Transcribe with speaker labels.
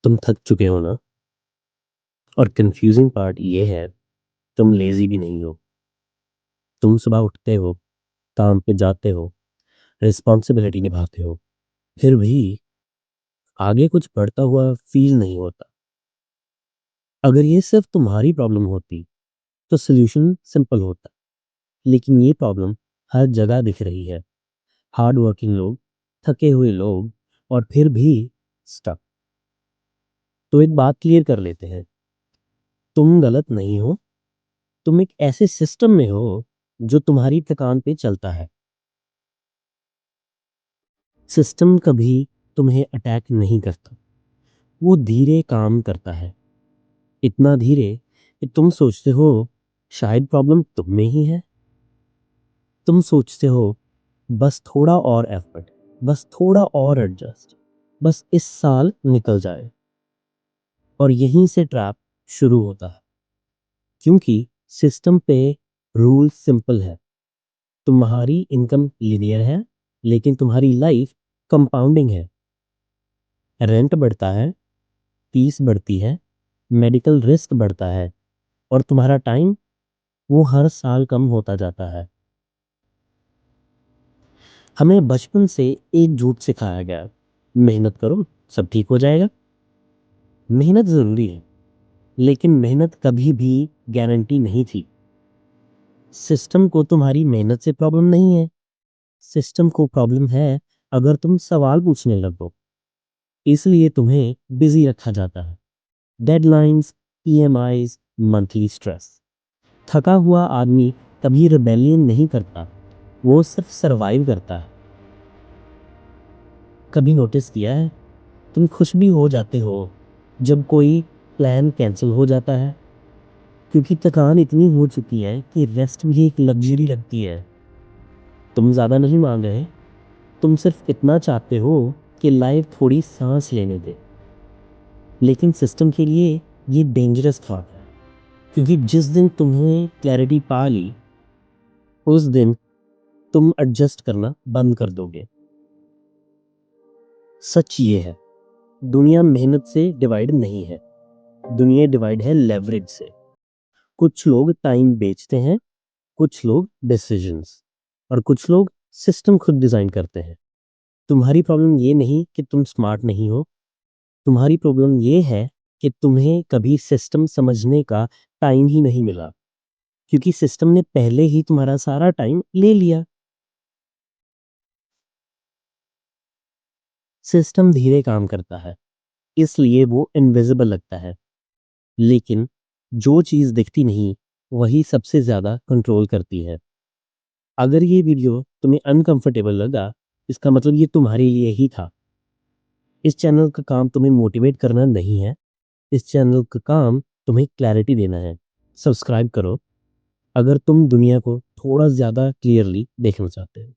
Speaker 1: तुम थक चुके हो ना। और कंफ्यूजिंग पार्ट ये है, तुम लेजी भी नहीं हो। तुम सुबह उठते हो, काम पे जाते हो, रिस्पॉन्सिबिलिटी निभाते हो, फिर भी आगे कुछ बढ़ता हुआ फील नहीं होता। अगर ये सिर्फ तुम्हारी प्रॉब्लम होती तो सोल्यूशन सिंपल होता, लेकिन ये प्रॉब्लम हर जगह दिख रही है। हार्ड वर्किंग लोग, थके हुए लोग, और फिर भी स्टक। तो एक बात क्लियर कर लेते हैं, तुम गलत नहीं हो। तुम एक ऐसे सिस्टम में हो जो तुम्हारी थकान पे चलता है। सिस्टम कभी तुम्हें अटैक नहीं करता, वो धीरे काम करता है। इतना धीरे कि तुम सोचते हो शायद प्रॉब्लम तुम में ही है। तुम सोचते हो बस थोड़ा और एफर्ट, बस थोड़ा और एडजस्ट, बस इस साल निकल जाए। और यहीं से ट्रैप शुरू होता है, क्योंकि सिस्टम पे रूल सिंपल है। तुम्हारी इनकम लीनियर है, लेकिन तुम्हारी लाइफ कंपाउंडिंग है। रेंट बढ़ता है, फीस बढ़ती है, मेडिकल रिस्क बढ़ता है, और तुम्हारा टाइम वो हर साल कम होता जाता है। हमें बचपन से एक झूठ सिखाया गया, मेहनत करो सब ठीक हो जाएगा। मेहनत ज़रूरी है, लेकिन मेहनत कभी भी गारंटी नहीं थी। सिस्टम को तुम्हारी मेहनत से प्रॉब्लम नहीं है, सिस्टम को प्रॉब्लम है अगर तुम सवाल पूछने लगो। इसलिए तुम्हें बिजी रखा जाता है। Deadlines, EMIs, monthly stress. थका हुआ आदमी कभी रिबेलियन नहीं करता, वो सिर्फ सरवाइव करता है। कभी नोटिस किया है, तुम खुश भी हो जाते हो जब कोई प्लान कैंसिल हो जाता है, क्योंकि थकान इतनी हो चुकी है कि रेस्ट भी एक लग्जरी लगती है। तुम ज़्यादा नहीं मांग रहे, तुम सिर्फ इतना चाहते हो कि लाइफ थोड़ी सांस लेने दे। लेकिन सिस्टम के लिए ये डेंजरस थॉट है, क्योंकि जिस दिन तुम्हें क्लैरिटी पा ली, उस दिन तुम एडजस्ट करना बंद कर दोगे। सच ये है, दुनिया मेहनत से डिवाइड नहीं है, दुनिया डिवाइड है लेवरेज से। कुछ लोग टाइम बेचते हैं, कुछ लोग डिसीजंस, और कुछ लोग सिस्टम खुद डिजाइन करते हैं। तुम्हारी प्रॉब्लम ये नहीं कि तुम स्मार्ट नहीं हो, तुम्हारी प्रॉब्लम ये है कि तुम्हें कभी सिस्टम समझने का टाइम ही नहीं मिला, क्योंकि सिस्टम ने पहले ही तुम्हारा सारा टाइम ले लिया। सिस्टम धीरे काम करता है, इसलिए वो इनविजिबल लगता है, लेकिन जो चीज़ दिखती नहीं वही सबसे ज़्यादा कंट्रोल करती है। अगर ये वीडियो तुम्हें अनकंफर्टेबल लगा, इसका मतलब ये तुम्हारे लिए ही था। इस चैनल का काम तुम्हें मोटिवेट करना नहीं है, इस चैनल का काम तुम्हें क्लैरिटी देना है। सब्सक्राइब करो अगर तुम दुनिया को थोड़ा ज़्यादा क्लियरली देखना चाहते हो।